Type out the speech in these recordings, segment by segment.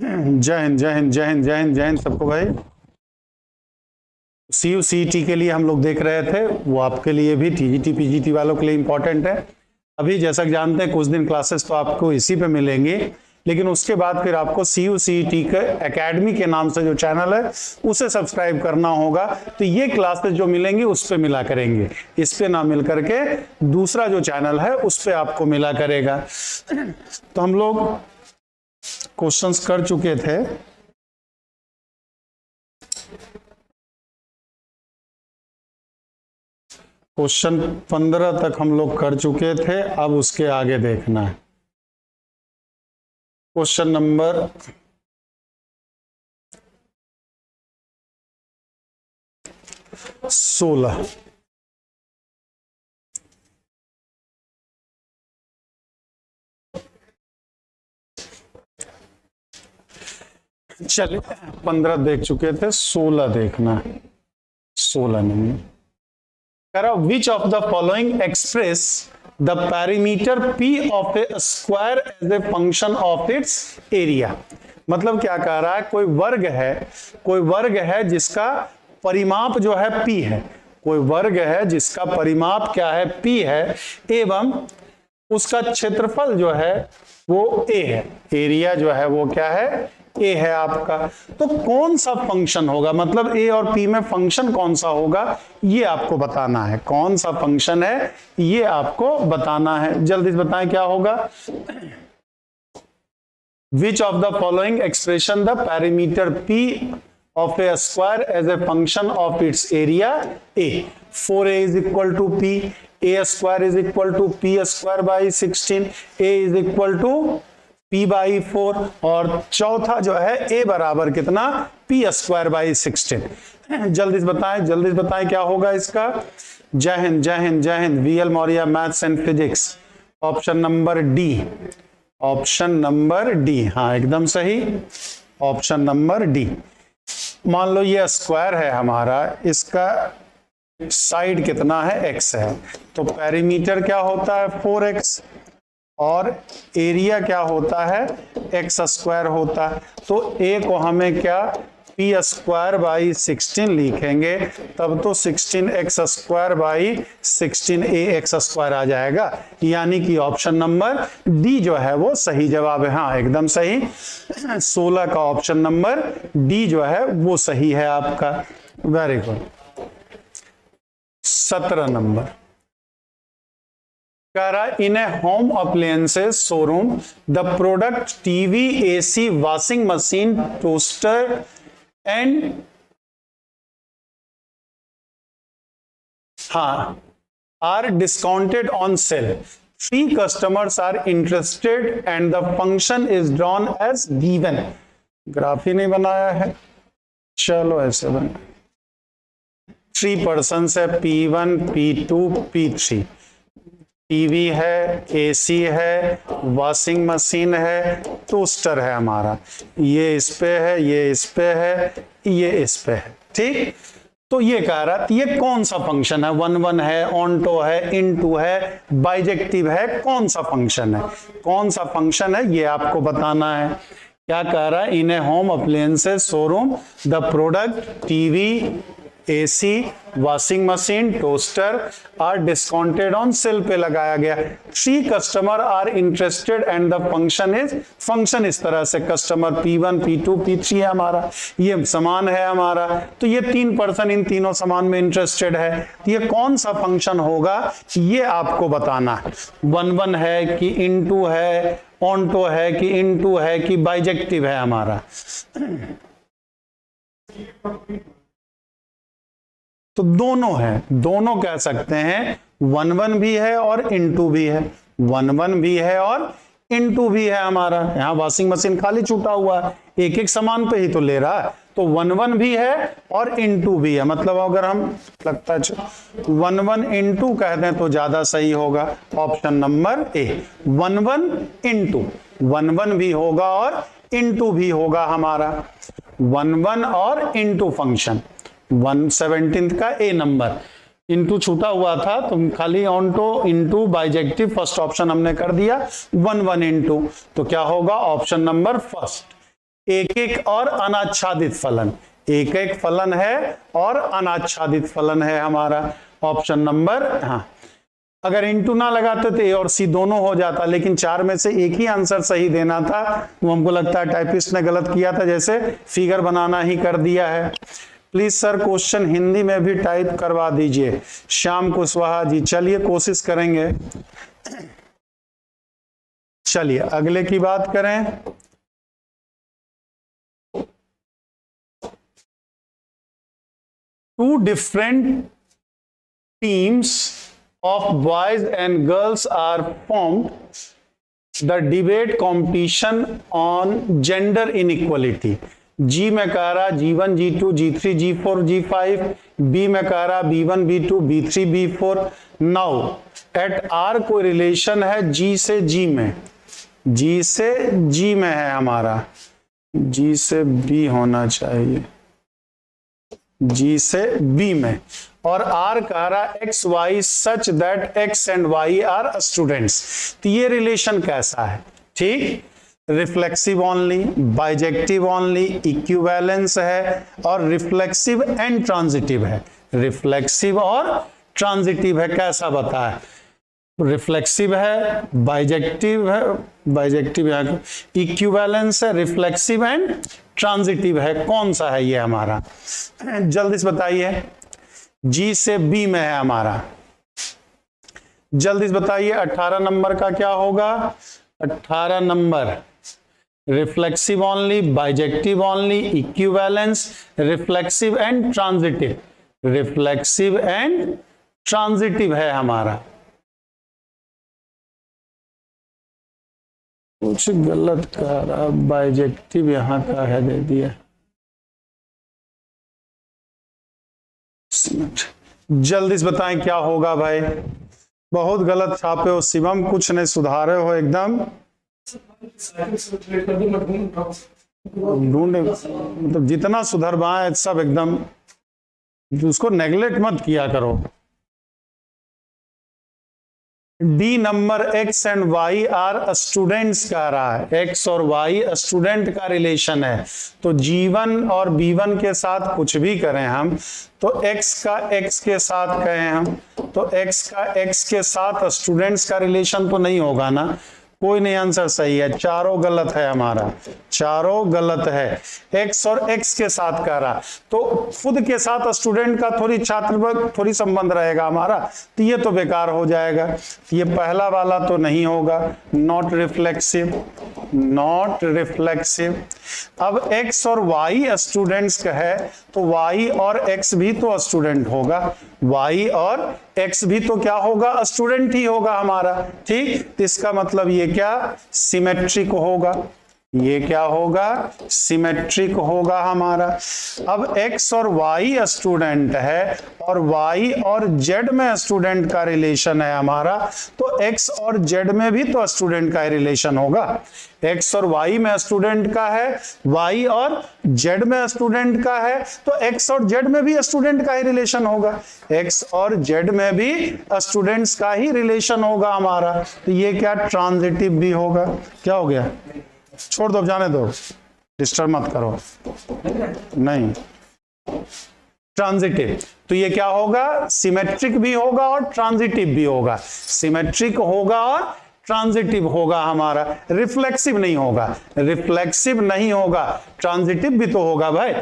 जय हिंद जय हिंद जय हिंद जय हिंद जय हिंद सबको भाई। CUCET के लिए हम लोग देख रहे थे, वो आपके लिए भी TGT PGT वालों के लिए इंपॉर्टेंट है। अभी जैसा कि जानते हैं कुछ दिन क्लासेस तो आपको इसी पे मिलेंगे, लेकिन उसके बाद फिर आपको CUCET के एकेडमी के नाम से जो चैनल है उसे सब्सक्राइब करना होगा। तो ये क्लासेस जो मिलेंगी उस पे मिला करेंगे, इस पे ना मिल करके दूसरा जो चैनल है उस पे आपको मिला करेगा। तो हम लोग क्वेश्चंस कर चुके थे। क्वेश्चन 15 तक हम लोग कर चुके थे, अब उसके आगे देखना है। Question number 16। चलिए 15 देख चुके थे, 16 देखना है। 16 नंबर करा, which of the following express the perimeter P of a square as a function of its area. मतलब क्या कह रहा है, कोई वर्ग है जिसका परिमाप जो है P है, कोई वर्ग है जिसका परिमाप क्या है, P है, एवं उसका क्षेत्रफल जो है वो A है, एरिया जो है वो क्या है, A है आपका। तो कौन सा फंक्शन होगा, मतलब A और P में फंक्शन कौन सा होगा ये आपको बताना है। कौन सा फंक्शन है ये आपको बताना है, जल्दी से बताएं क्या होगा। विच of the following expression the perimeter P of a square as a function of its area A। 4A is equal to P, A square is equal to P square by 16, A is equal to P by 4, और चौथा जो है A बराबर कितना, P square by 16। जल्दी से बताएं क्या होगा इसका। जय हिंद जय हिंद जय Hind. VL Maurya maths and physics, option number D, option number D, हाँ एकदम सही, ऑप्शन नंबर डी। मान लो ये स्क्वायर है हमारा, इसका साइड कितना है, x है, तो पेरीमीटर क्या होता है 4x, और एरिया क्या होता है, x स्क्वायर होता है। तो a को हमें क्या P स्क्वायर बाई 16 लिखेंगे, तब तो 16x square by 16ax square आ जाएगा, यानी कि ऑप्शन नंबर डी जो है वो सही जवाब है। हाँ एकदम सही, 16 का ऑप्शन नंबर डी जो है वो सही है आपका। Very good. 17 नंबर कह रहा, in a home appliances showroom the product TV, AC, washing machine, toaster and are discounted on sale. 3 customers are interested and the function is drawn as given। Graph ही नहीं बनाया है, चलो ऐसे बना। 3 persons है, P1, P2, P3। टीवी है, AC है, वॉशिंग मशीन है, टोस्टर है हमारा, ये इस पे है, ये इस पे है, ये इस पे है, ठीक। तो ये कह रहा है ये कौन सा फंक्शन है, 1 1 है, ऑनटो है, इनटू है, बाइजेक्टिव है, कौन सा फंक्शन है, कौन सा फंक्शन है ये आपको बताना है। क्या कह रहा है, in a home appliances showroom the product TV, AC, washing machine, toaster are discounted on sale पे लगाया गया। 3 customer are interested and the function is, function इस तरह से कस्टमर P1, P2, P3 है हमारा, ये समान है हमारा, तो ये 3 पर्सन इन तीनों समान में इंटरेस्टेड है। ये कौन सा फंक्शन होगा ये आपको बताना है। 1 1 है कि इनटू है, ऑनटो है कि इनटू है कि बाइजेक्टिव है हमारा। तो दोनों है, दोनों कह सकते हैं, 1 1 भी है और इनटू भी है, 1 1 भी है और इनटू भी है हमारा। यहाँ वॉशिंग मशीन खाली छूटा हुआ है, एक एक सामान पे ही तो ले रहा है, तो 1 1 भी है और इनटू भी है। मतलब अगर हम लगता है 1 1 इनटू कह दें तो ज्यादा सही होगा, ऑप्शन नंबर ए 1 1 इनटू, 1 1 भी होगा और इनटू भी होगा हमारा, 1 1 और इनटू फंक्शन। 117 का ए नंबर, इनटू छूटा हुआ था तो खाली onto into bijective, first option हमने कर दिया 1 1 इनटू, तो क्या होगा ऑप्शन नंबर फर्स्ट एक एक और अनाच्छादित फलन, एक एक फलन है और अनाच्छादित फलन है हमारा। ऑप्शन नंबर, हाँ, अगर इंटू ना लगाते तो ए और सी दोनों हो जाता, लेकिन चार में से एक ही आंसर सही देना था, तो हमको लगता है टाइपिस्ट ने गलत किया था, जैसे फिगर बनाना ही कर दिया है। प्लीज सर क्वेश्चन हिंदी में भी टाइप करवा दीजिए। श्याम कुशवाहा जी, चलिए कोशिश करेंगे। चलिए अगले की बात करें। Two different teams of boys and girls are formed. The debate competition on gender inequality. G में कह रहा G1 G2 G3 G4 G5, B में कह रहा B1 B2 B3 B4। Now at R कोई रिलेशन है G से G में, G से G में है हमारा, G से B होना चाहिए, G से B में, और R कह रहा x y such that x and y are students. तो ये रिलेशन कैसा है? ठीक, reflexive only, bijective only, equivalence है और रिफ्लेक्सिव एंड ट्रांजिटिव है। रिफ्लेक्सिव और ट्रांजिटिव है, कैसा बताए? रिफ्लेक्सिव है, बाइजेक्टिव है, बाइजेक्टिव है, इक्विवेलेंस है, रिफ्लेक्सिव एंड ट्रांजिटिव है। कौन सा है ये हमारा? जल्दी से बताइए। जी से बी में है हमारा, जल्दी से बताइए 18 नंबर का क्या होगा? 18 number reflexive only, bijective only, equivalence, reflexive and transitive. Reflexive and transitive है हमारा। कुछ गलत कह रहा, बाइजेक्टिव यहां का है, दे दिया। जल्दी से बताएं क्या होगा भाई? बहुत गलत छापे हो शिवम, कुछ नहीं सुधारे हो एकदम। ढूंढे मतलब जितना सुधरवाए सब एकदम, उसको नेग्लेक्ट मत किया करो। D number x and y are students कह रहा है, एक्स और वाई स्टूडेंट का रिलेशन है। तो G1 और B1 के साथ कुछ भी करें हम, तो x का x के साथ कहें हम, तो x का x के साथ स्टूडेंट्स का रिलेशन तो नहीं होगा ना। कोई नहीं, आंसर सही है, चारों गलत है हमारा, चारों गलत है। x और x के साथ कह रहा, तो खुद के साथ स्टूडेंट का थोड़ी छात्र थोड़ी संबंध रहेगा हमारा, तो ये तो बेकार हो जाएगा। ये पहला वाला तो नहीं होगा, नॉट रिफ्लेक्सिव, नॉट रिफ्लेक्सिव। अब x और y स्टूडेंट्स का है, तो y और x भी तो स्टूडेंट होगा, y और x भी तो क्या होगा? स्टूडेंट ही होगा हमारा। ठीक, इसका मतलब ये क्या? सिमेट्रिक होगा। ये क्या होगा? सिमेट्रिक होगा हमारा। अब x और y स्टूडेंट है और y और z में स्टूडेंट का रिलेशन है हमारा, तो x और z में भी तो स्टूडेंट का रिलेशन होगा। x और y में स्टूडेंट का है, y और z में स्टूडेंट का है, तो x और z में भी स्टूडेंट का ही रिलेशन होगा। x और z में भी स्टूडेंट्स का ही रिलेशन होगा हमारा, तो ये क्या? ट्रांजिटिव भी होगा। क्या हो गया? छोड़ दो, जाने दो, डिस्टर्ब मत करो। नहीं, ट्रांजिटिव, तो ये क्या होगा? सिमेट्रिक भी होगा और ट्रांजिटिव भी होगा। सिमेट्रिक होगा और ट्रांजिटिव होगा हमारा, रिफ्लेक्सिव नहीं होगा। रिफ्लेक्सिव नहीं होगा, ट्रांजिटिव भी तो होगा भाई।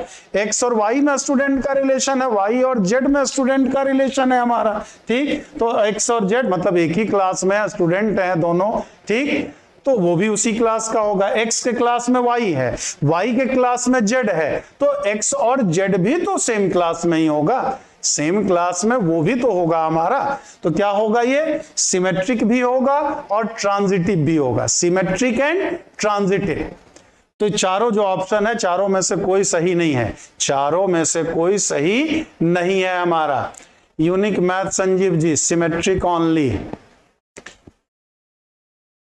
एक्स और वाई में स्टूडेंट का रिलेशन है, वाई और जेड में स्टूडेंट का रिलेशन है हमारा। ठीक, तो एक्स और जेड मतलब एक ही क्लास में स्टूडेंट है दोनों। ठीक, तो वो भी उसी क्लास का होगा। x के क्लास में y है, y के क्लास में z है, तो x और z भी तो सेम क्लास में ही होगा, सेम क्लास में वो भी तो होगा हमारा। तो क्या होगा? ये सिमेट्रिक भी होगा और ट्रांजिटिव भी होगा, सिमेट्रिक एंड ट्रांजिटिव। तो चारों जो ऑप्शन है, चारों में से कोई सही नहीं है, चारों में से कोई सही नहीं है हमारा। Unique math Sanjeev ji, symmetric only,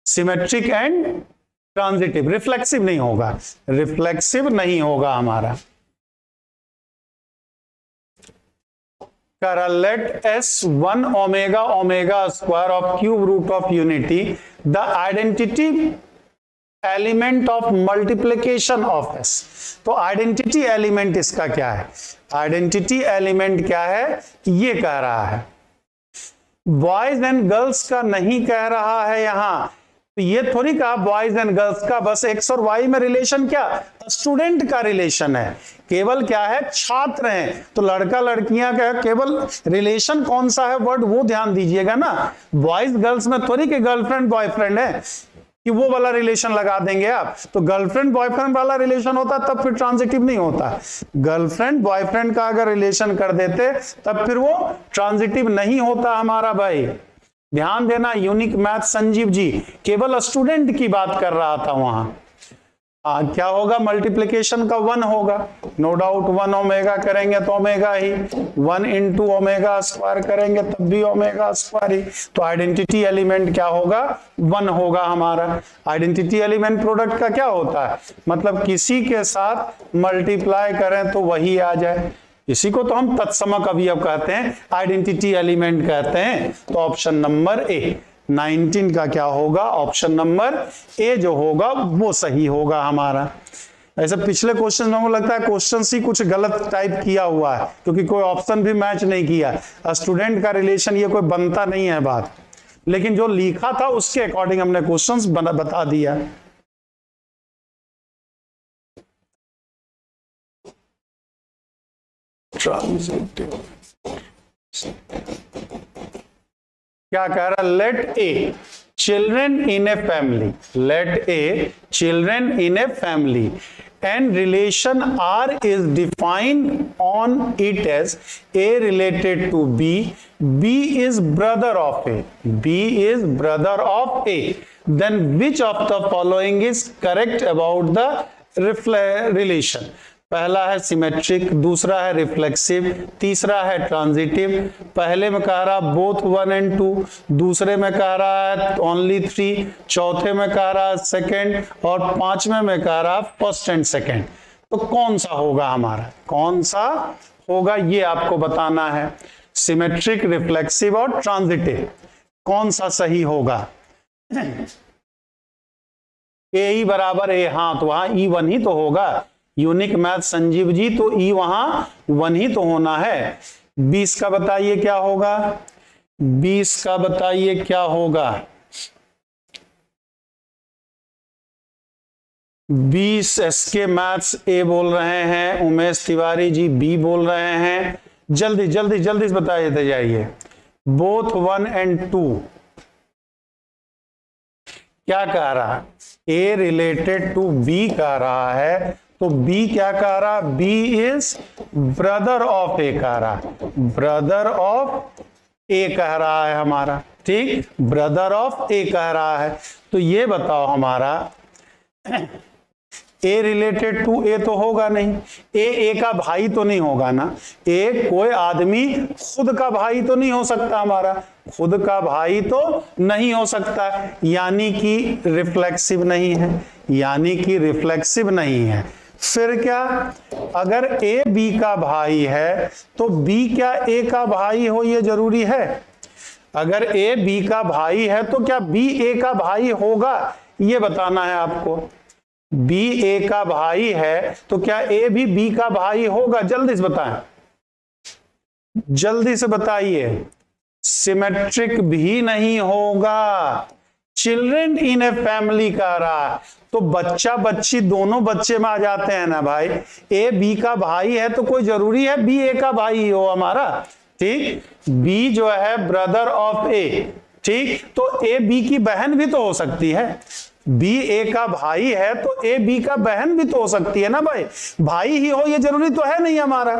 symmetric and transitive, reflexive नहीं होगा, रिफ्लेक्सिव नहीं होगा हमारा। Let S1 omega omega square of cube root of unity, the identity element of multiplication of S. तो आइडेंटिटी एलिमेंट इसका क्या है? आइडेंटिटी एलिमेंट क्या है ये कह रहा है, बॉयज एंड गर्ल्स का नहीं कह रहा है यहां। तो ये थोड़ी कहा बॉयज एंड गर्ल्स का, बस एक्स और वाई में रिलेशन क्या, स्टूडेंट का रिलेशन है, केवल क्या है छात्र हैं। तो लड़का लड़कियां का केवल रिलेशन कौन सा है वर्ड वो ध्यान दीजिएगा ना। बॉयज गर्ल्स में थोड़ी कि गर्लफ्रेंड बॉयफ्रेंड है कि वो वाला रिलेशन लगा देंगे आप। तो गर्लफ्रेंड बॉयफ्रेंड वाला रिलेशन होता तब फिर ट्रांजिटिव नहीं होता। गर्लफ्रेंड बॉयफ्रेंड का अगर रिलेशन कर देते तब फिर वो ट्रांजिटिव नहीं होता हमारा भाई। ध्यान देना, यूनिक मैथ संजीव जी केवल स्टूडेंट की बात कर रहा था वहां। क्या होगा, मल्टीप्लिकेशन का 1 होगा, नो डाउट 1 ओमेगा करेंगे तो ओमेगा ही, 1 इंटू ओमेगा स्क्वायर करेंगे तब भी ओमेगा स्क्वायर ही। तो आइडेंटिटी एलिमेंट क्या होगा, 1 होगा हमारा। आइडेंटिटी एलिमेंट प्रोडक्ट का क्या होता है, मतलब किसी के साथ मल्टीप्लाई करें तो वही आ जाए, इसी को तो हम तत्समक अवयव कहते हैं, आइडेंटिटी एलिमेंट कहते हैं। तो ऑप्शन नंबर ए 19 का क्या होगा, ऑप्शन नंबर ए जो होगा वो सही होगा हमारा। ऐसे पिछले क्वेश्चन में लगता है क्वेश्चन सी कुछ गलत टाइप किया हुआ है क्योंकि कोई ऑप्शन भी मैच नहीं किया। स्टूडेंट का रिलेशन ये कोई बनता नहीं है बात, लेकिन जो लिखा था उसके अकॉर्डिंग हमने क्वेश्चंस बता दिया। क्या कह रहा, let a children in a family, let a children in a family and relation R is defined on it as A related to B, B is brother of A, B is brother of A, then which of the following is correct about the relation? पहला है symmetric, दूसरा है reflexive, तीसरा है transitive. पहले में कह रहा बोथ 1 and 2, दूसरे में कह रहा है ओनली 3, चौथे में कह रहा है सेकेंड और पांचवें में कह रहा है फर्स्ट एंड सेकेंड। तो कौन सा होगा हमारा, कौन सा होगा ये आपको बताना है। सिमेट्रिक, रिफ्लेक्सिव और ट्रांजिटिव कौन सा सही होगा। ए ई बराबर ए, हाँ तो वहां E1 ही तो होगा। यूनिक मैथ संजीव जी तो ई वहां 1 ही तो होना है। 20 का बताइए क्या होगा, 20 का बताइए क्या होगा। 20 एसके मैथ्स ए बोल रहे हैं, उमेश तिवारी जी बी बोल रहे हैं। जल्दी जल्दी जल्दी बताइए जाइए। बोथ 1 and 2 क्या कह रहा, ए रिलेटेड टू बी कह रहा है, तो B क्या कह रहा, B इज ब्रदर ऑफ ए कह रहा, ब्रदर ऑफ ए कह रहा है हमारा, ठीक, ब्रदर ऑफ ए कह रहा है। तो ये बताओ हमारा ए रिलेटेड टू ए तो होगा नहीं, ए का भाई तो नहीं होगा ना, ए कोई आदमी खुद का भाई तो नहीं हो सकता हमारा, खुद का भाई तो नहीं हो सकता, यानी कि रिफ्लेक्सिव नहीं है, यानी कि रिफ्लेक्सिव नहीं है। फिर क्या, अगर ए बी का भाई है तो बी क्या ए का भाई हो ये जरूरी है। अगर ए बी का भाई है तो क्या बी ए का भाई होगा ये बताना है आपको। बी ए का भाई है तो क्या ए भी बी का भाई होगा, जल्दी से बताएं, जल्दी से बताइए। सिमेट्रिक भी नहीं होगा। चिल्ड्रेन इन ए फैमिली कह रहा है तो बच्चा बच्ची दोनों बच्चे में आ जाते हैं ना भाई। ए बी का भाई है तो कोई जरूरी है बी ए का भाई हो हमारा, ठीक। बी जो है ब्रदर ऑफ ए, ठीक, तो ए बी की बहन भी तो हो सकती है। बी ए का भाई है तो ए बी का बहन भी तो हो सकती है ना भाई। भाई ही हो ये जरूरी तो है नहीं हमारा,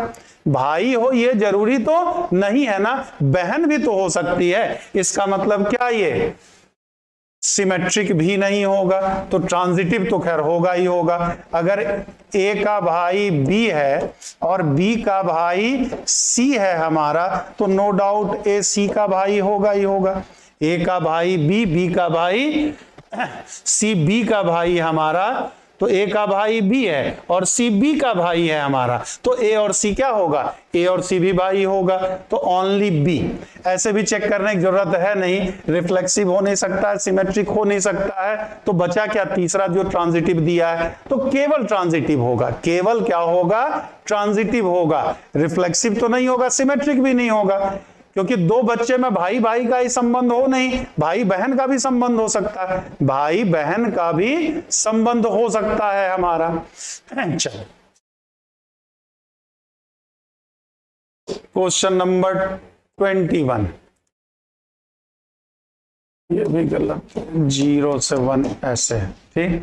भाई हो ये जरूरी तो नहीं है ना, बहन भी तो हो सकती है। इसका मतलब क्या, ये सिमेट्रिक भी नहीं होगा, तो ट्रांजिटिव तो खैर होगा ही होगा। अगर ए का भाई बी है और बी का भाई सी है हमारा तो नो डाउट ए सी का भाई होगा ही होगा। ए का भाई बी, बी का भाई सी, बी का भाई हमारा तो ए का भाई बी है और सी बी का भाई है हमारा, तो ए और सी क्या होगा, ए और सी भी भाई होगा, तो ओनली बी। ऐसे भी चेक करने की जरूरत है नहीं, रिफ्लेक्सिव हो नहीं सकता है, सिमेट्रिक हो नहीं सकता है, तो बचा क्या तीसरा जो ट्रांजिटिव दिया है, तो केवल ट्रांजिटिव होगा, केवल क्या होगा, ट्रांजिटिव होगा, रिफ्लेक्सिव तो नहीं होगा, सिमेट्रिक भी नहीं होगा, क्योंकि दो बच्चे में भाई भाई का ही संबंध हो नहीं, भाई बहन का भी संबंध हो सकता है, भाई बहन का भी संबंध हो सकता है हमारा। चलो क्वेश्चन नंबर 21, ये भी गलत, 0 से 1 ऐसे है, ठीक।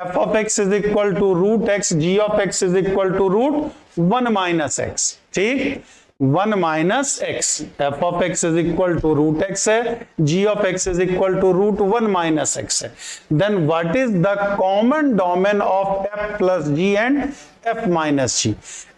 f of x is equal to root x, g of x is equal to root 1 minus x, ठीक, 1 minus x, f of x is equal to root x है, g of x is equal to root 1 minus x है। Then what is the common domain of f plus g and f minus g,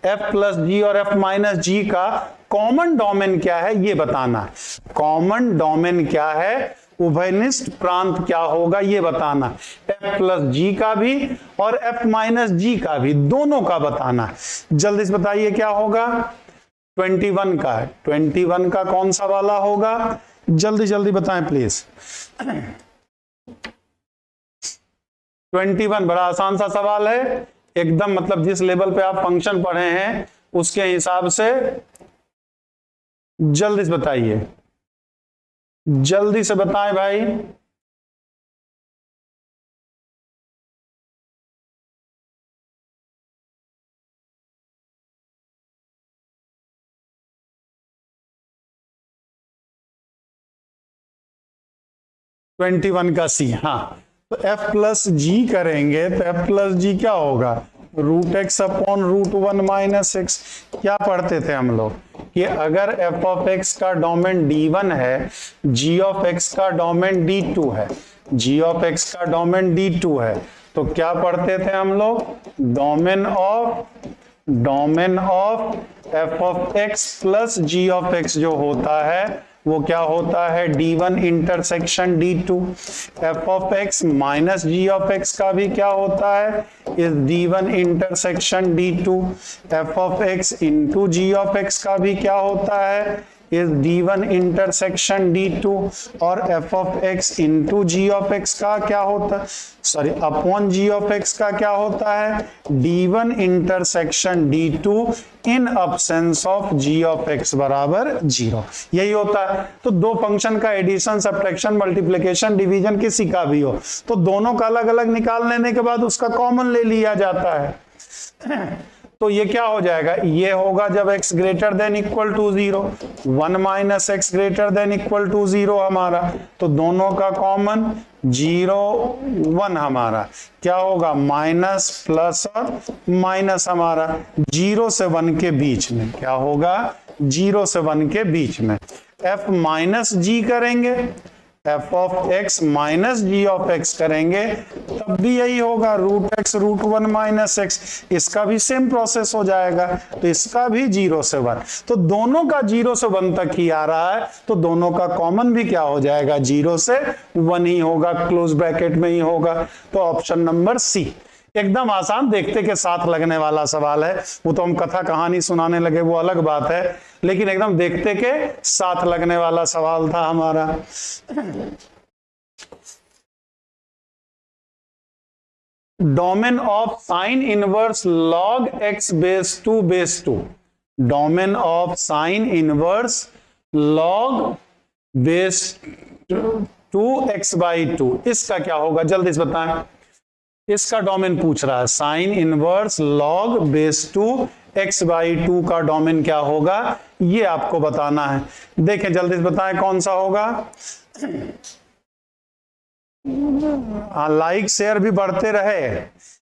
f plus g और f minus जी का common domain क्या है ये बताना, common domain क्या है, उभयनिष्ठ प्रांत क्या होगा ये बताना, एफ प्लस जी का भी और एफ माइनस जी का भी, दोनों का बताना। जल्दी से बताइए क्या होगा, 21 का है, 21 का कौन सा वाला होगा, जल्दी जल्दी बताएं प्लीज। 21 बड़ा आसान सा सवाल है एकदम, मतलब जिस लेवल पे आप फंक्शन पढ़े हैं उसके हिसाब से जल्दी से बताइए, जल्दी से बताएं भाई। ट्वेंटी वन का सी, हाँ, तो एफ प्लस जी करेंगे तो एफ प्लस जी क्या होगा, root x upon root 1 minus x. क्या पढ़ते थे हम लोग कि अगर एफ ऑफ एक्स का डोमेन D1 है, जी ऑफ एक्स का डोमेन D2 है, जी ऑफ एक्स का डोमेन D2 है, तो क्या पढ़ते थे हम लोग, domain of f of x plus g of x जो होता है वो क्या होता है, D1 intersection D2। F of x minus g of x का भी क्या होता है, इस D1 intersection D2। F of x into g of x का भी क्या होता है, इस D1 इंटरसेक्शन D2। और f of x into g of x का क्या होता है, sorry upon g of x का क्या होता है, D1 intersection D2 in absence of g of x बराबर 0, यही होता है। तो दो फंक्शन का एडिशन, सब्ट्रैक्शन, मल्टीप्लिकेशन, डिवीजन किसी का भी हो तो दोनों का अलग अलग निकाल लेने के बाद उसका कॉमन ले लिया जाता है। तो ये क्या हो जाएगा, ये होगा जब x greater than equal to 0, 1 minus x greater than equal to 0 हमारा, तो दोनों का कॉमन 0 1 हमारा क्या होगा, माइनस प्लस और माइनस हमारा 0 से 1 के बीच में क्या होगा, 0 से 1 के बीच में। f माइनस जी करेंगे, f of x minus g of x करेंगे तब भी यही होगा, root x root 1 minus x, इसका भी सेम प्रोसेस हो जाएगा, तो इसका भी 0 से 1, तो दोनों का 0 से 1 तक ही आ रहा है, तो दोनों का कॉमन भी क्या हो जाएगा, 0 से 1 ही होगा, क्लोज ब्रैकेट में ही होगा। तो ऑप्शन नंबर सी एकदम आसान, देखते के साथ लगने वाला सवाल है, वो तो हम कथा कहानी सुनाने लगे वो अलग बात है, लेकिन एकदम देखते के साथ लगने वाला सवाल था हमारा। Domain of sine inverse log x base 2 base 2, domain of sine inverse log base 2 x by 2, इसका क्या होगा जल्दी से बताएं, इसका डोमेन पूछ रहा है, sine inverse log base 2 x by 2 का डोमेन क्या होगा ये आपको बताना है। देखें जल्दी से बताएं कौन सा होगा। हाँ, लाइक शेयर भी बढ़ते रहे।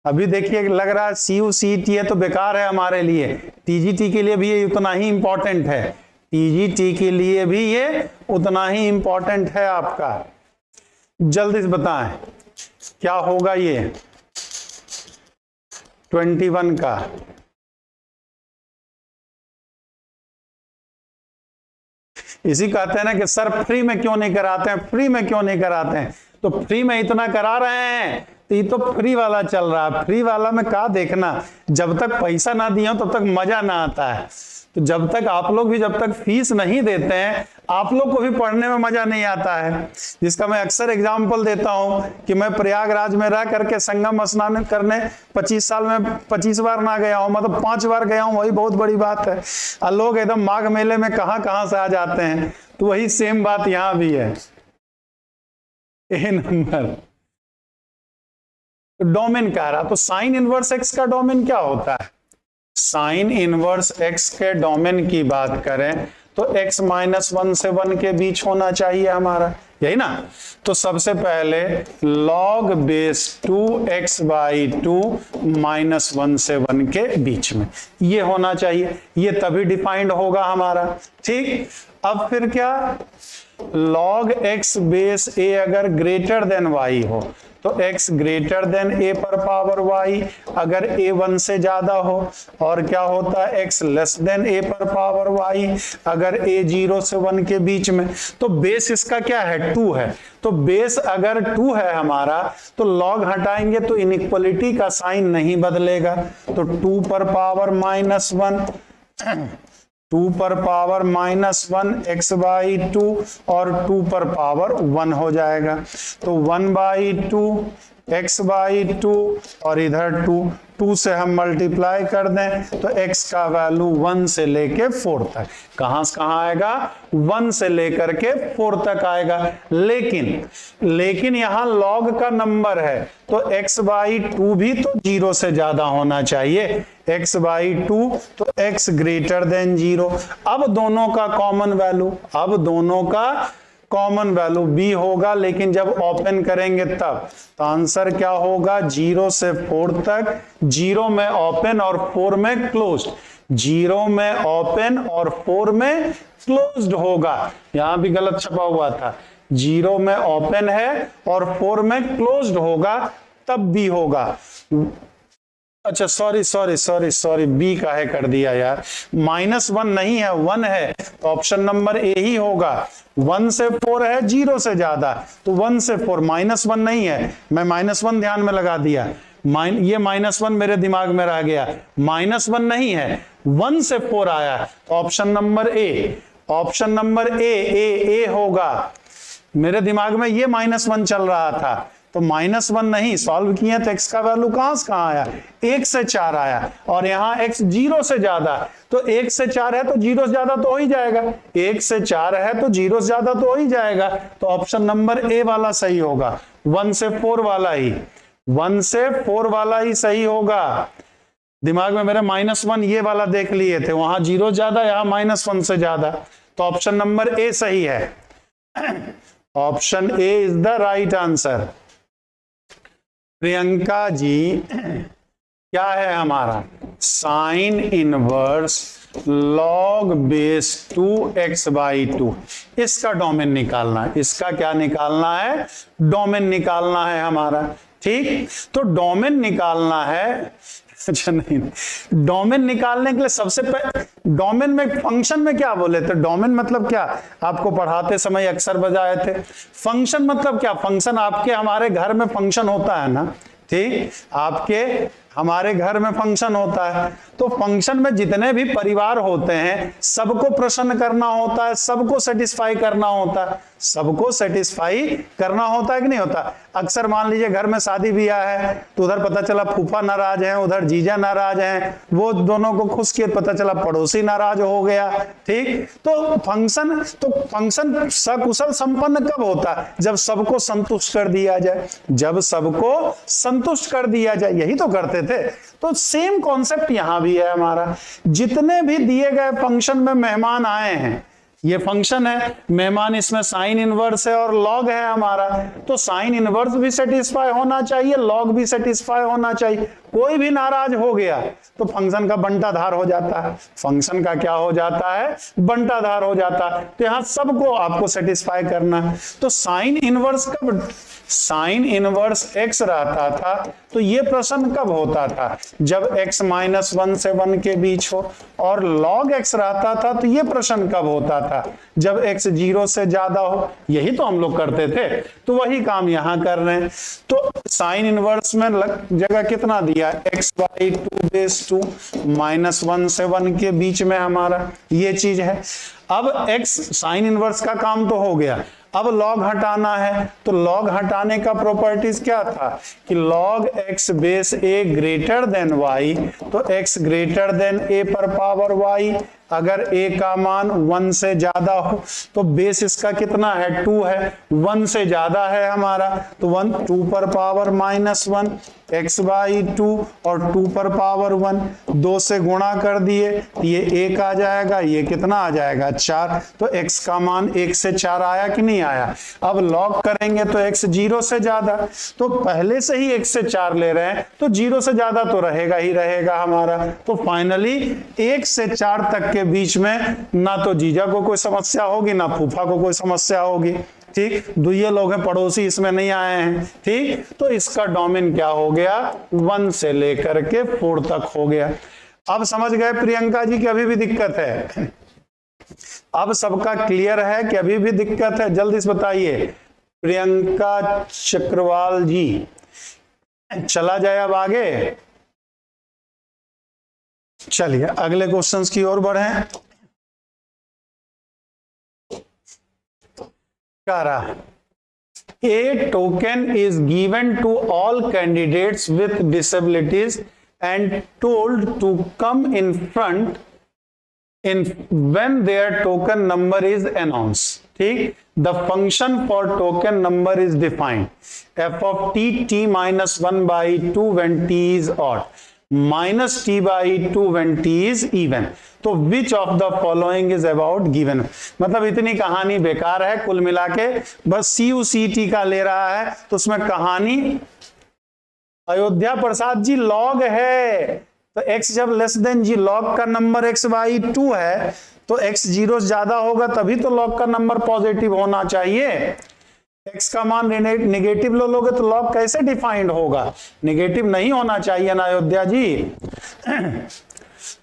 अभी देखिए लग रहा है CU/CET है तो बेकार है हमारे लिए, TGT के लिए भी ये उतना ही इंपॉर्टेंट है, TGT के लिए भी ये उतना ही इंपॉर्टेंट है आपका। जल्दी से बताएं क्या होगा ये 21 का, इसी कहते हैं ना कि सर फ्री में क्यों नहीं कराते हैं, फ्री में क्यों नहीं कराते हैं, तो फ्री में इतना करा रहे हैं तो ये तो फ्री वाला चल रहा है। फ्री वाला में क्या देखना, जब तक पैसा ना दिया तब तक मजा ना आता है। तो जब तक आप लोग भी जब तक फीस नहीं देते हैं, आप लोग को भी पढ़ने में मजा नहीं आता है। जिसका मैं अक्सर एग्जाम्पल देता हूं कि मैं प्रयागराज में रह करके संगम स्नान करने 25 साल में 25 बार ना गया हूं, मतलब 5 बार गया हूं, वही बहुत बड़ी बात है। और लोग एकदम माघ मेले में कहां से आ जाते हैं। तो वही सेम बात यहां भी है। ए नंबर डोमेन कह रहा, तो साइन इनवर्स एक्स का डोमेन क्या होता है? साइन इनवर्स एक्स के डोमेन की बात करें तो x -1 से 1 के बीच होना चाहिए हमारा, यही ना। तो सबसे पहले log बेस 2x/2 -1 से 1 के बीच में ये होना चाहिए, ये तभी डिफाइंड होगा हमारा। ठीक, अब फिर क्या, log x बेस a अगर ग्रेटर देन y हो तो x ग्रेटर देन a पर पावर y, अगर a 1 से ज्यादा हो, और क्या होता है x लेस देन a पर पावर y, अगर a 0 से 1 के बीच में। तो बेस इसका क्या है, 2 है। तो बेस अगर 2 है हमारा तो log हटाएंगे तो इनइक्वलिटी का साइन नहीं बदलेगा। तो 2 पर पावर -1 2 पर पावर -1 x/2 और 2 पर पावर 1 हो जाएगा। तो 1/2 x/2 और इधर 2 से हम मल्टीप्लाई कर दें तो x का वैल्यू 1 से लेके 4 तक, कहां से कहां आएगा, 1 से लेकर के 4 तक आएगा। लेकिन यहां log का नंबर है तो x/2 भी तो 0 से ज्यादा होना चाहिए, x/2 तो x ग्रेटर देन 0। अब दोनों का कॉमन वैल्यू b होगा, लेकिन जब ओपन करेंगे तब, तो आंसर क्या होगा, 0 से 4 तक, 0 में ओपन और 4 में क्लोज्ड, 0 में ओपन और 4 में क्लोज्ड होगा। यहां भी गलत छपा हुआ था, 0 में ओपन है और 4 में क्लोज्ड होगा, तब b होगा। अच्छा सॉरी बी का है कर दिया यार, -1 नहीं है 1 है, तो ऑप्शन नंबर ए ही होगा। 1 से 4 है 0 से ज्यादा, तो 1 से 4, -1 नहीं है, मैं -1 ध्यान में लगा दिया, ये -1 मेरे दिमाग में रह गया, -1 नहीं है, 1 से 4 आया, तो ऑप्शन नंबर ए होगा। मेरे दिमाग में ये -1 चल रहा था, तो -1 नहीं, सॉल्व किए तो x का वैल्यू कहां से कहां आया, 1 से 4 आया, और यहां x 0 से ज्यादा, तो 1 से 4 है तो 0 से ज्यादा तो हो ही जाएगा, 1 से 4 है तो 0 से ज्यादा तो हो ही जाएगा, तो ऑप्शन नंबर ए वाला सही होगा। 1 से 4 वाला ही सही होगा। दिमाग में मेरे -1 ये वाला देख लिए थे, वहां 0 ज्यादा, यहां -1 से ज्यादा, तो ऑप्शन नंबर ए सही है। Option A is the right answer. Priyanka ji क्या है हमारा, sine inverse log base 2x/2, इसका डोमेन निकालना है, इसका क्या निकालना है, डोमेन निकालना है हमारा। ठीक, तो डोमेन निकालना है, अच्छा नहीं, डोमेन निकालने के लिए सबसे पहले डोमेन में फंक्शन में क्या बोले थे, डोमेन मतलब क्या, आपको पढ़ाते समय अक्सर बजाए थे। फंक्शन मतलब क्या, फंक्शन आपके हमारे घर में फंक्शन होता है ना, ठीक, आपके हमारे घर में फंक्शन होता है, तो फंक्शन में जितने भी परिवार होते हैं सबको प्रसन्न करना होता है, सबको सेटिस्फाई करना होता है, सबको सेटिस्फाई करना होता है कि नहीं होता। अक्सर मान लीजिए घर में शादी ब्याह है, तो उधर पता चला फूफा नाराज है, उधर जीजा नाराज हैं, वो दोनों को खुश किए, पता चला पड़ोसी नाराज हो गया। ठीक, तो फंक्शन सकुशल संपन्न कब होता है, जब सबको संतुष्ट कर दिया जाए, जब सबको संतुष्ट कर दिया जाए, यही तो करते थे। तो सेम कॉन्सेप्ट यहां भी है हमारा, जितने भी दिए गए फंक्शन में मेहमान आए हैं, ये फंक्शन है, मेहमान इसमें साइन इनवर्स है और लॉग है हमारा, तो साइन इनवर्स भी सेटिस्फाई होना चाहिए, लॉग भी सेटिस्फाई होना चाहिए। कोई भी नाराज हो गया तो फंक्शन का बंटाधार हो जाता है, फंक्शन का क्या हो जाता है, बंटाधार हो जाता है। तो यहां सबको आपको सेटिस्फाई करना है। तो साइन इनवर्स कब, साइन इनवर्स एक्स रहता था तो ये प्रश्न कब होता था, जब x -1 से 1 के बीच हो, और log x रहता था तो ये प्रश्न कब होता था, जब x 0 से ज्यादा हो। यही तो हम लोग करते थे, तो वही काम यहां कर रहे हैं। तो साइन इनवर्स में जगह कितना दिया, x/2 -1 से 1 के बीच में हमारा ये चीज है। अब x साइन इनवर्स का काम तो हो गया, अब log हटाना है। तो log हटाने का प्रॉपर्टीज क्या था कि log x base a greater than y, तो x ग्रेटर देन a पर पावर y, अगर a का मान 1 से ज्यादा हो तो बेस इसका कितना है, 2 है, 1 से ज्यादा है हमारा तो 2 पर पावर -1 x/2 और 2 पर पावर 1, 2 से गुणा कर दिए ये 1 आ जाएगा, ये कितना आ जाएगा 4। तो x का मान 1 से 4 आया कि नहीं आया। अब log करेंगे तो x 0 से ज्यादा, तो पहले से ही 1 से 4 ले रहे हैं तो 0 से ज्यादा तो रहेगा ही रहेगा हमारा। तो फाइनली 1 से 4 तक के बीच में ना तो जीजा को कोई समस्या होगी ना फूफा को कोई समस्या होगी। ठीक, दुइये लोग हैं, पड़ोसी इसमें नहीं आए हैं। ठीक, तो इसका डोमेन क्या हो गया, 1 से लेकर के 4 तक हो गया। अब समझ गए प्रियंका जी कि अभी भी दिक्कत है, अब सबका क्लियर है कि अभी भी दिक्कत है, जल्दी से बताइए। प्रियंका चक्रवाल जी, चला जाए अब आगे। चलिए अगले क्वेश्चंस की ओर बढ़ें। A token is given to all candidates with disabilities and told to come in front when their token number is announced. ठीक, the function for token number is defined f of t -1/2 when t is odd -t/2 when t is even. तो which of the following is about given, मतलब इतनी कहानी बेकार है कुल मिला के, बस CUCT का ले रहा है तो उसमें कहानी। अयोध्या प्रसाद जी log है तो x जब लेस देन जी, log का नंबर x/2 है तो x 0 से ज्यादा होगा तभी तो log का नंबर पॉजिटिव होना चाहिए। x का मान नेगेटिव लो लोगे तो log कैसे डिफाइंड होगा, नेगेटिव नहीं होना चाहिए ना अयोध्या जी।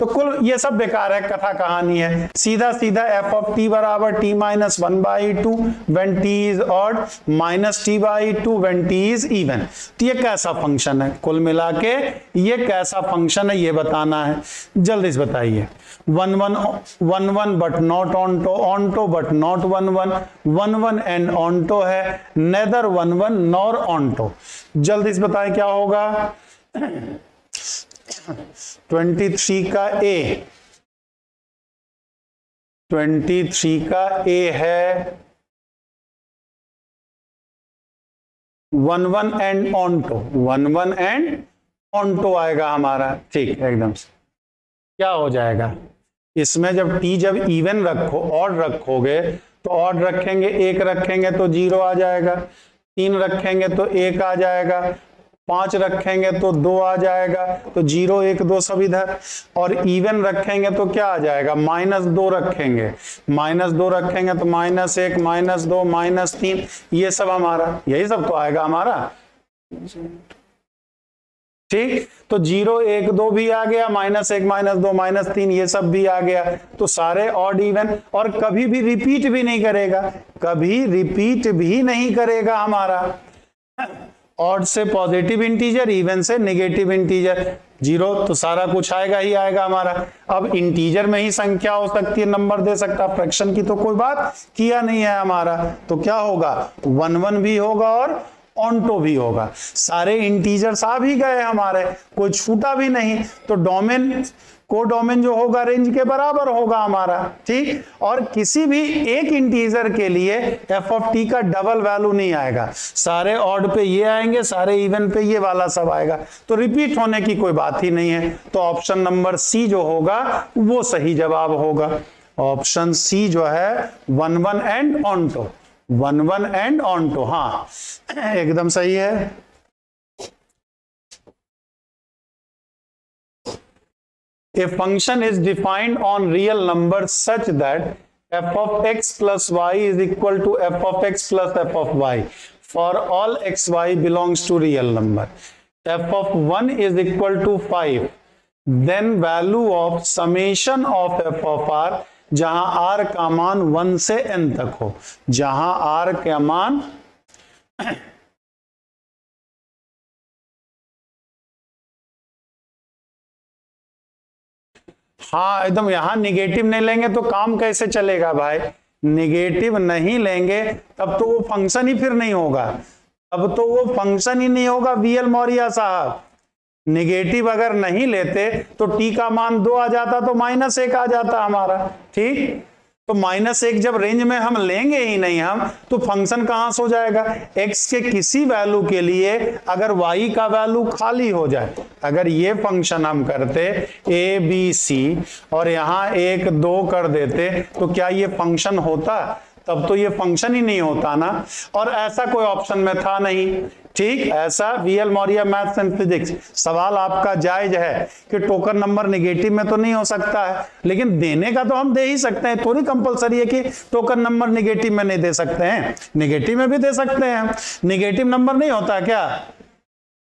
तो कुल ये सब बेकार है, कथा कहानी है। सीधा सीधा f of t बराबर t -1/2 when t is odd -t/2 when t is even। तो ये कैसा फंक्शन है, कुल मिला के ये कैसा फंक्शन है ये बताना है, जल्दी से बताइए। 1 1 1 but not onto, onto but not 1 1, 1 1 and onto है, नेदर 1 1 नॉर ऑनटो। जल्दी से बताएं क्या होगा। 23 का A, 23 का A है 1 1 एंड ऑनटो, 1 1 एंड ऑनटो आएगा हमारा। ठीक, एकदम से क्या हो जाएगा इसमें, जब t जब इवन रखो, ऑड रखोगे तो ऑड रखेंगे, 1 रखेंगे तो 0 आ जाएगा, 3 रखेंगे तो 1 आ जाएगा, 5 रखेंगे तो 2 आ जाएगा, तो 0 1 2 सब इधर, और इवन रखेंगे तो क्या आ जाएगा, -2 रखेंगे, -2 रखेंगे तो -1 -2 -3, ये सब हमारा, यही सब तो आएगा हमारा। ठीक, तो 0 1 2 भी आ गया, -1 -2 -3 ये सब भी आ गया, तो सारे ऑड इवन, और कभी भी रिपीट भी नहीं करेगा, कभी रिपीट भी नहीं करेगा हमारा। ऑड से पॉजिटिव इंटीजर, इवन से नेगेटिव इंटीजर, 0 तो सारा कुछ आएगा ही आएगा हमारा। अब इंटीजर में ही संख्या हो सकती है, नंबर दे सकता, फ्रैक्शन की तो कोई बात किया नहीं है हमारा, तो क्या होगा 1 1 भी होगा और ऑनटो भी होगा, सारे इंटीजर्स आ भी गए हमारे, कोई छूटा भी नहीं, तो डोमेन कोडोमेन जो होगा रेंज के बराबर होगा हमारा। ठीक, और किसी भी एक इंटीजर के लिए f of t का डबल वैल्यू नहीं आएगा, सारे ऑड पे ये आएंगे, सारे इवन पे ये वाला सब आएगा, तो रिपीट होने की कोई बात ही नहीं है। तो ऑप्शन नंबर सी जो होगा वो सही जवाब होगा, ऑप्शन सी जो है 1 1 एंड ऑनटो, 1 1 एंड ऑनटो, हाँ एकदम सही है। A function is defined on real number such that f of x plus y is equal to f of x plus f of y for all x y belongs to real number. f of 1 is equal to 5, then value of summation of f of r, जहां r का मान 1 से n तक हो, जहां r का मान हाँ एकदम, यहां निगेटिव नहीं लेंगे तो काम कैसे चलेगा भाई, निगेटिव नहीं लेंगे तब तो वो फंक्शन ही फिर नहीं होगा, अब तो वो फंक्शन ही नहीं होगा वीएल मौर्य साहब। निगेटिव अगर नहीं लेते तो टी का मान 2 आ जाता तो -1 आ जाता हमारा, ठीक। तो -1 जब रेंज में हम लेंगे ही नहीं हम, तो फंक्शन कहां से हो जाएगा, x के किसी वैल्यू के लिए अगर y का वैल्यू खाली हो जाए, अगर ये फंक्शन हम करते a b c और यहां 1 2 कर देते तो क्या ये फंक्शन होता, तब तो ये फंक्शन ही नहीं होता ना, और ऐसा कोई ऑप्शन में था नहीं, ठीक। ऐसा VL Maurya maths and physics, सवाल आपका जायज है कि टोकन नंबर नेगेटिव में तो नहीं हो सकता है, लेकिन देने का तो हम दे ही सकते हैं, थोड़ी कंपलसरी है कि टोकन नंबर नेगेटिव में नहीं दे सकते हैं, नेगेटिव में भी दे सकते हैं, नेगेटिव नंबर नहीं होता क्या,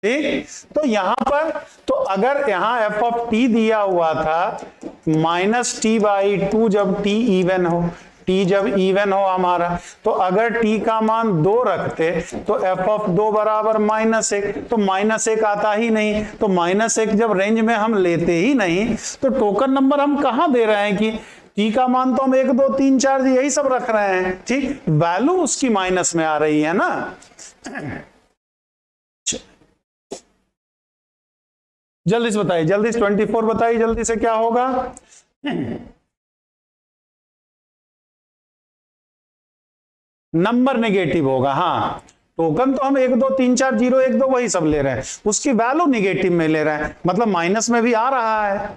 ठीक। तो यहां पर तो अगर यहां एफ ऑफ टी दिया हुआ था -t/2 जब टी इवन हो, टी जब इवन हो हमारा, तो अगर टी का मान 2 रखते तो f ऑफ 2 बराबर -1, तो -1 आता ही नहीं, तो -1 जब रेंज में हम लेते ही नहीं तो टोकन नंबर हम कहां दे रहे हैं कि टी का मान तो हम 1 2 3 4 यही सब रख रहे हैं, ठीक, वैल्यू उसकी माइनस में आ रही है ना। जल्दी से बताइए, जल्दी से 24 बताइए, जल्दी से क्या होगा, नंबर नेगेटिव होगा, हाँ टोकन तो हम 1 2 3 4 0 1 2 वही सब ले रहे हैं, उसकी वैल्यू नेगेटिव में ले रहे हैं, मतलब माइनस में भी आ रहा है।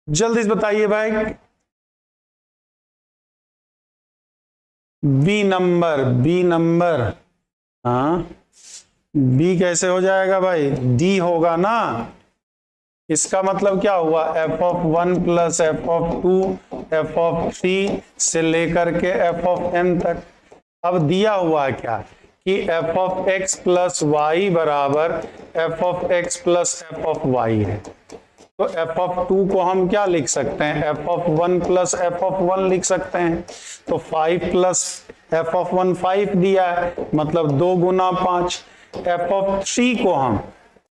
जल्दी से बताइए भाई, बी नंबर, हाँ बी कैसे हो जाएगा भाई, डी होगा ना, इसका मतलब क्या हुआ, f of 1 plus f of 2 f of 3 से लेकर के f ऑफ n तक। अब दिया हुआ है क्या कि f of x plus y बराबर f of x plus f of y है, तो f ऑफ 2 को हम क्या लिख सकते हैं, f of 1 plus f of 1 लिख सकते हैं, तो 5 प्लस f ऑफ 1 5 दिया है, मतलब 2 गुना 5, f ऑफ 3 को हम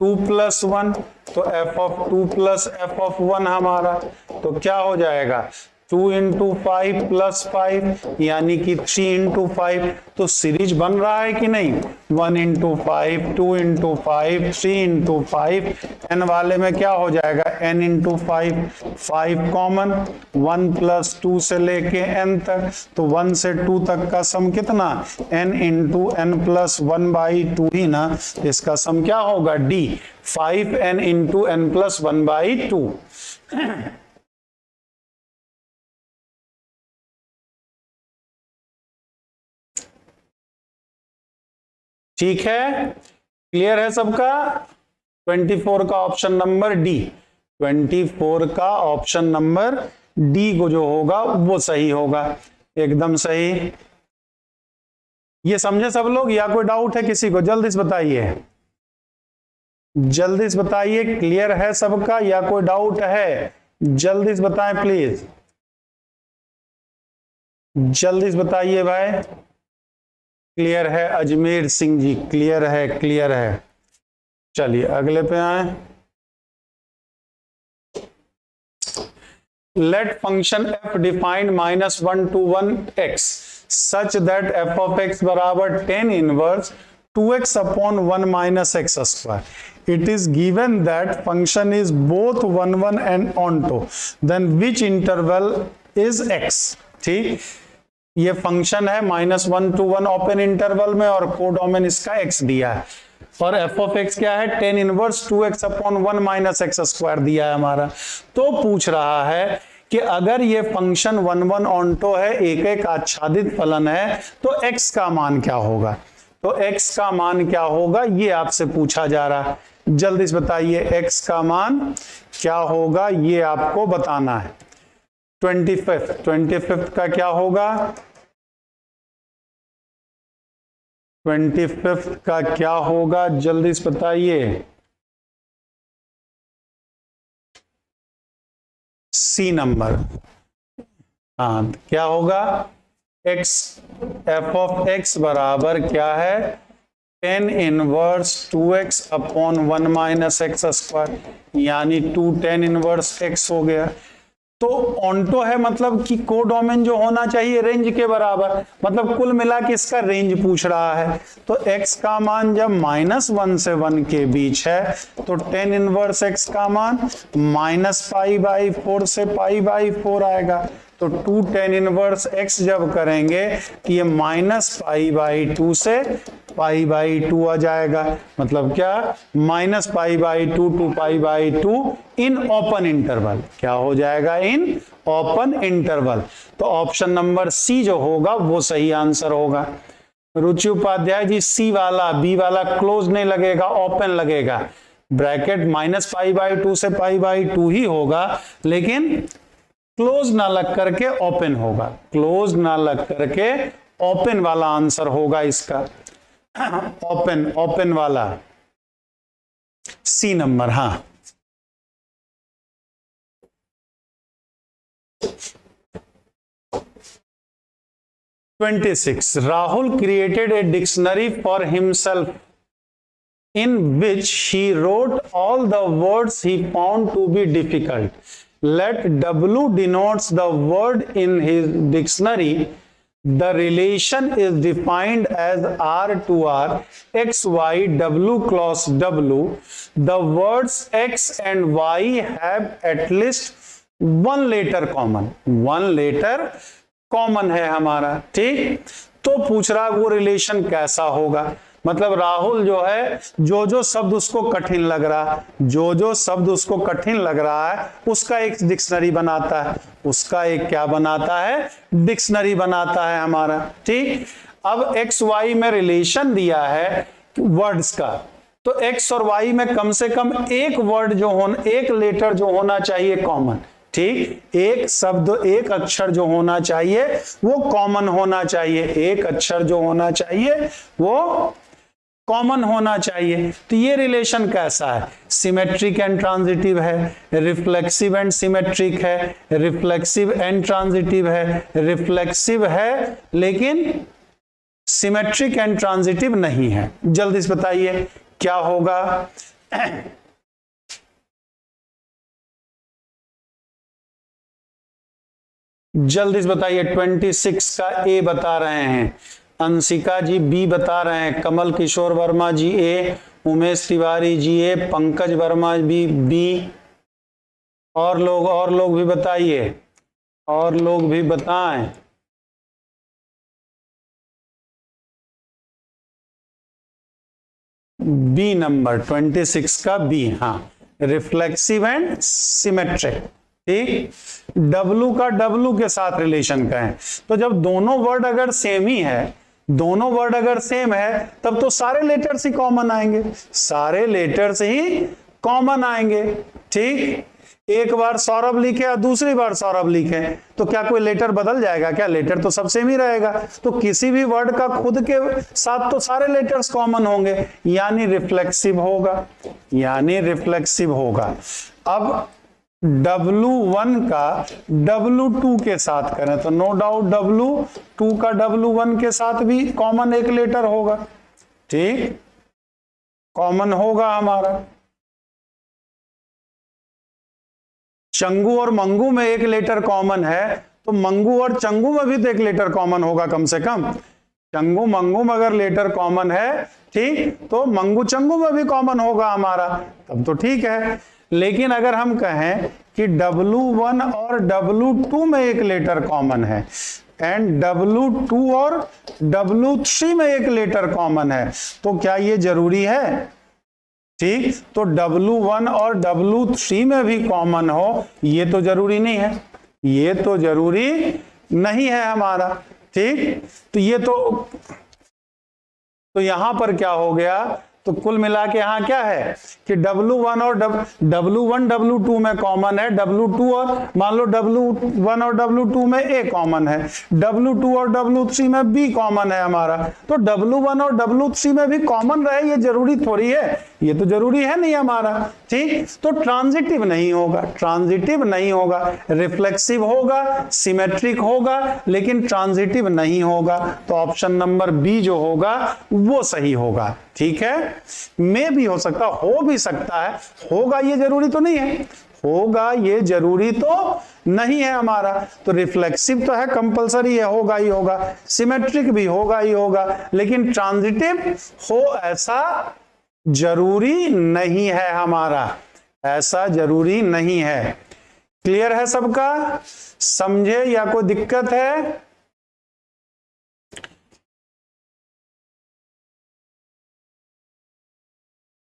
2 प्लस 1, तो f of 2 plus f of 1 हमारा, तो क्या हो जाएगा 2 इंटू 5 प्लस 5 यानी कि 3 इंटू 5, तो सीरीज बन रहा है कि नहीं, 1 इंटू 5 2 इंटू 5 3 इंटू 5, n वाले में क्या हो जाएगा n इंटू 5, 5 कॉमन, 1 प्लस 2 से लेके n तक, तो 1 से 2 तक का सम कितना, n इंटू n प्लस 1/2 ही ना, इसका सम क्या होगा d, 5n into n plus 1/2। ठीक है, क्लियर है सबका, 24 का ऑप्शन नंबर डी, 24 का ऑप्शन नंबर डी को जो होगा वो सही होगा, एकदम सही। ये समझे सब लोग या कोई डाउट है किसी को, जल्दी से बताइए, जल्दी से बताइए, क्लियर है सबका या कोई डाउट है, जल्दी से बताएं प्लीज, जल्दी से बताइए भाई। क्लियर है अजमेर सिंह जी, क्लियर है, क्लियर है। चलिए अगले पे आए, let function f defined -1 to 1 x such that f of x बराबर 10 inverse 2x upon 1 minus x square. It is given that function is both 1 1 and onto, then which interval is x? ठीक, ये function है -1 to 1 open interval में और codomain इसका x दिया है, और f of x क्या है 10 inverse 2x upon 1 minus x square दिया है हमारा। तो पूछ रहा है कि अगर ये फंक्शन 1 1 ऑन्टो है, एक एक आच्छादित फलन है, तो x का मान क्या होगा। तो x का मान क्या होगा ये आपसे पूछा जा रहा है, जल्दी से बताइए x का मान क्या होगा ये आपको बताना है। 25 का क्या होगा, 25 का क्या होगा जल्दी से बताइए। सी नंबर, हाँ क्या होगा, x f ऑफ x बराबर क्या है, tan inverse 2x upon 1 minus x square, यानी 2 tan इनवर्स x हो गया। तो ऑन्टो है मतलब कि कोडोमेन जो होना चाहिए रेंज के बराबर, मतलब कुल मिला के इसका रेंज पूछ रहा है। तो x का मान जब -1 से 1 के बीच है तो tan इनवर्स x का मान -π/4 से π/4 आएगा। तो 2 tan इनवर्स x जब करेंगे तो ये -π/2 से π/2 आ जाएगा, मतलब क्या -π/2 to π/2 इन ओपन इंटरवल, क्या हो जाएगा इन ओपन इंटरवल। तो ऑप्शन नंबर सी जो होगा वो सही आंसर होगा। रुचि उपाध्याय जी सी वाला, बी वाला क्लोज नहीं लगेगा, ओपन लगेगा, ब्रैकेट -π/2 से π/2 ही होगा, लेकिन क्लोज ना लग करके ओपन होगा, क्लोज ना लग करके ओपन वाला आंसर होगा इसका, ओपन वाला सी नंबर। हाँ 26 Rahul created a dictionary for himself in which he wrote all the words he found to be difficult. Let W denotes the word in his dictionary. The relation is defined as R to R, X, Y, W cross W. The words X and Y have at least one letter common. One letter common है हमारा, ठीक। तो पूछ रहा वो relation कैसा होगा, मतलब राहुल जो है जो शब्द उसको कठिन लग रहा, जो शब्द उसको कठिन लग रहा है उसका एक डिक्शनरी बनाता है, उसका एक क्या बनाता है, डिक्शनरी बनाता है हमारा, ठीक। अब एक्स वाई में रिलेशन दिया है वर्ड्स का, तो एक्स और वाई में कम से कम एक वर्ड जो होना, एक लेटर जो होना चाहिए कॉमन, ठीक, एक शब्द एक अक्षर जो होना चाहिए वो कॉमन होना चाहिए, एक अक्षर जो होना चाहिए वो कॉमन होना चाहिए। तो ये रिलेशन कैसा है, सिमेट्रिक एंड ट्रांजिटिव है, रिफ्लेक्सिव एंड सिमेट्रिक है, रिफ्लेक्सिव एंड ट्रांजिटिव है, रिफ्लेक्सिव है लेकिन सिमेट्रिक एंड ट्रांजिटिव नहीं है। जल्दी से बताइए क्या होगा। जल्दी से बताइए, 26 का ए बता रहे हैं, अंशिका जी बी बता रहे हैं, कमल किशोर वर्मा जी ए, उमेश तिवारी जी ए, पंकज वर्मा भी बी, और लोग भी बताइए, और लोग भी बताएं। बी नंबर 26 का बी, हाँ रिफ्लेक्सिव एंड सिमेट्रिक, ठीक। W का W के साथ रिलेशन का है, तो जब दोनों वर्ड अगर सेम ही है, दोनों वर्ड अगर सेम है तब तो सारे लेटर्स ही कॉमन आएंगे, सारे लेटर्स ही कॉमन आएंगे, ठीक। एक बार सौरभ लिखे और दूसरी बार सौरभ लिखे तो क्या कोई लेटर बदल जाएगा क्या, लेटर तो सब सेम ही रहेगा। तो किसी भी वर्ड का खुद के साथ तो सारे लेटर्स कॉमन होंगे, यानी रिफ्लेक्सिव होगा, यानी रिफ्लेक्सिव होगा। अब W1 का W2 के साथ करें तो नो डाउट W2 का W1 के साथ भी कॉमन एक लेटर होगा, ठीक, कॉमन होगा हमारा। चंगू और मंगू में एक लेटर कॉमन है तो मंगू और चंगू में भी तो एक लेटर कॉमन होगा कम से कम, चंगू मंगू में अगर लेटर कॉमन है, ठीक, तो मंगू चंगू में भी कॉमन होगा हमारा, तब तो ठीक है। लेकिन अगर हम कहें कि W1 और W2 में एक लेटर कॉमन है एंड W2 और W3 में एक लेटर कॉमन है, तो क्या ये जरूरी है, ठीक। तो W1 और W3 में भी कॉमन हो ये तो जरूरी नहीं है, ये तो जरूरी नहीं है हमारा, ठीक। तो ये तो तो यहां पर क्या हो गया, तो कुल मिला के यहां क्या है कि W1 और W1 W2 में कॉमन है, W2 और मान लो W1 और W2 में A कॉमन है, W2 और W3 में B कॉमन है हमारा। तो W1 और W3 में भी कॉमन रहे ये जरूरी थोड़ी है, ये तो जरूरी है नहीं हमारा, ठीक। तो ट्रांजिटिव नहीं होगा, ट्रांजिटिव नहीं होगा, रिफ्लेक्सिव होगा, सिमेट्रिक होगा, लेकिन ट्रांजिटिव नहीं होगा। तो ऑप्शन नंबर बी जो होगा वो सही होगा, ठीक है। में भी हो सकता, हो भी सकता है, होगा ये जरूरी तो नहीं है, होगा ये जरूरी तो नहीं है हमारा। तो रिफ्लेक्सिव तो है, कंपलसरी है, होगा ही होगा, सिमेट्रिक भी होगा ही होगा, लेकिन ट्रांजिटिव हो ऐसा जरूरी नहीं है हमारा, ऐसा जरूरी नहीं है। क्लियर है सबका, समझे या कोई दिक्कत है?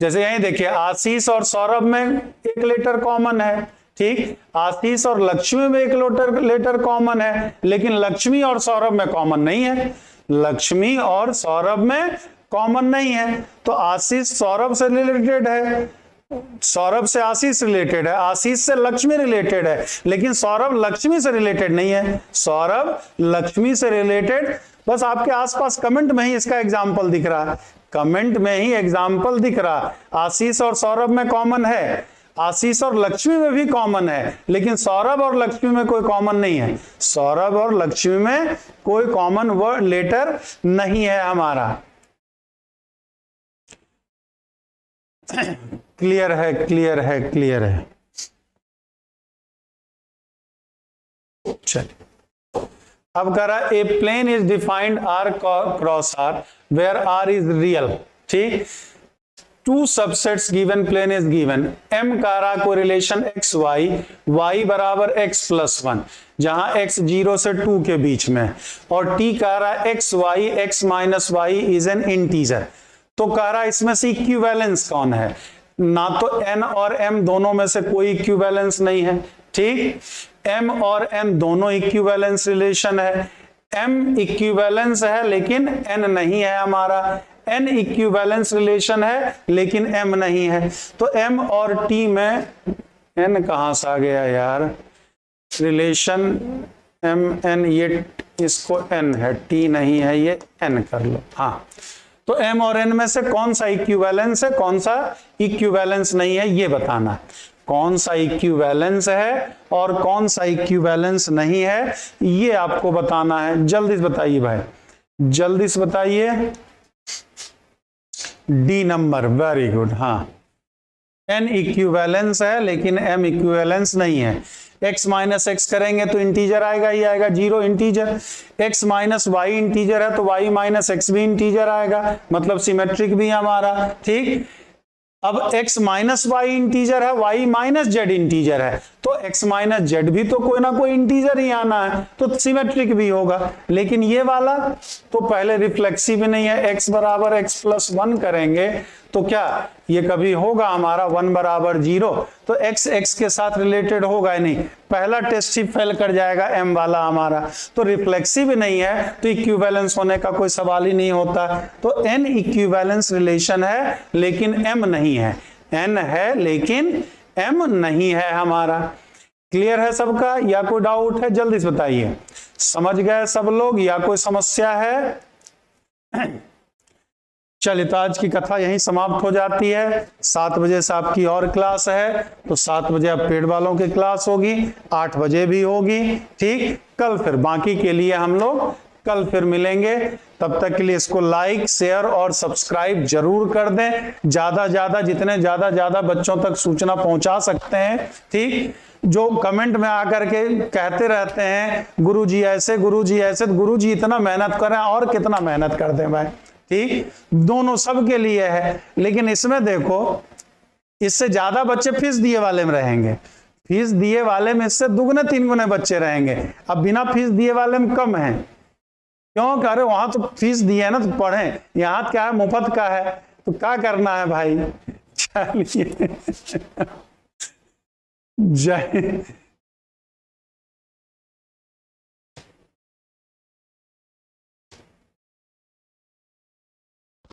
जैसे यहीं देखिए आशीष और सौरभ में एक लेटर कॉमन है, ठीक। आशीष और लक्ष्मी में एक लेटर कॉमन है, लेकिन लक्ष्मी और सौरभ में कॉमन नहीं है, लक्ष्मी और सौरभ में कॉमन नहीं है। तो आशीष सौरभ से रिलेटेड है, सौरभ से आशीष रिलेटेड है, आशीष से लक्ष्मी रिलेटेड है, लेकिन सौरभ लक्ष्मी से रिलेटेड नहीं है, सौरभ लक्ष्मी से रिलेटेड। बस आपके आसपास कमेंट में ही इसका एग्जाम्पल दिख रहा है, कमेंट में ही एग्जाम्पल दिख रहा। आशीष और सौरभ में कॉमन है, आशीष और लक्ष्मी में भी कॉमन है, लेकिन सौरभ और लक्ष्मी में कोई कॉमन नहीं है, सौरभ और लक्ष्मी में कोई कॉमन वर्ड लेटर नहीं है हमारा। क्लियर है, क्लियर है, क्लियर है। चलिए अब कह रहा है a plane is defined R cross R where R is real, ठीक। Two subsets given plane is given, M का रहा को रिलेशन एक्स वाई, वाई बराबर एक्स प्लस वन, जहां एक्स 0 से 2 के बीच में, और टी का रहा x y x minus y is an integer. तो कह रहा इसमें से इक्विवेलेंस कौन है, ना तो एन और एम दोनों में से कोई इक्विवेलेंस नहीं है, ठीक। एम और एन दोनों इक्विवेलेंस रिलेशन है, एम इक्विवेलेंस है लेकिन एन नहीं है हमारा, एन इक्विवेलेंस रिलेशन है लेकिन एम नहीं है। तो एम और टी में एन कहां से आ गया यार, रिलेशन एम एन, ये इसको एन है, टी नहीं है, ये एन कर लो। हाँ, तो एम और एन में से कौन सा इक्विवेलेंस है, कौन सा इक्विवेलेंस नहीं है, ये बताना। कौन सा इक्विवेलेंस है और कौन सा इक्विवेलेंस नहीं है, ये आपको बताना है। जल्दी से बताइए भाई, जल्दी से बताइए। D number, very good. हाँ, एन इक्विवेलेंस है लेकिन एम इक्विवेलेंस नहीं है। x माइनस एक्स करेंगे तो इंटीजर आएगा ही आएगा, 0 integer. x minus y integer है तो y माइनस एक्स भी इंटीजर आएगा, मतलब सिमेट्रिक भी हमारा, ठीक। अब x माइनस वाई इंटीजर है, y माइनस जेड इंटीजर है, तो x माइनस जेड भी तो कोई ना कोई इंटीजर ही आना है, तो सिमेट्रिक भी होगा। लेकिन ये वाला तो पहले रिफ्लेक्सिव नहीं है, x बराबर x प्लस 1 करेंगे तो क्या ये कभी होगा हमारा 1 बराबर 0, तो x x के साथ रिलेटेड होगा ही नहीं, पहला टेस्ट ही फेल कर जाएगा m वाला हमारा। तो रिफ्लेक्सिव नहीं है तो इक्विवेलेंस होने का कोई सवाल ही नहीं होता। तो n इक्विवेलेंस रिलेशन है लेकिन m नहीं है, n है लेकिन m नहीं है हमारा। क्लियर है सबका या कोई डाउट है, जल्दी से बताइए। समझ गए सब लोग या कोई समस्या है? चलिए तो आज की कथा यहीं समाप्त हो जाती है। 7 बजे से आपकी और क्लास है, तो 7 बजे अब पेड वालों की क्लास होगी, 8 बजे भी होगी, ठीक। कल फिर बाकी के लिए हम लोग कल फिर मिलेंगे। तब तक के लिए इसको लाइक शेयर और सब्सक्राइब जरूर कर दें, ज्यादा जितने ज्यादा बच्चों तक सूचना पहुंचा सकते हैं, ठीक। जो कमेंट में आकर के कहते रहते हैं गुरुजी ऐसे गुरुजी ऐसे, तो गुरुजी इतना मेहनत करें और कितना मेहनत कर दें भाई, ठीक। दोनों सब के लिए है, लेकिन इसमें देखो इससे ज्यादा बच्चे फीस दिए वाले में रहेंगे, फीस दिए वाले में इससे 2-3 गुने बच्चे रहेंगे। अब बिना फीस दिए वाले में कम है, क्यों कह रहे वहां तो फीस दिए है ना तो पढ़ें, यहाँ क्या है मुफ्त का है, तो क्या करना है भाई। चलिए जय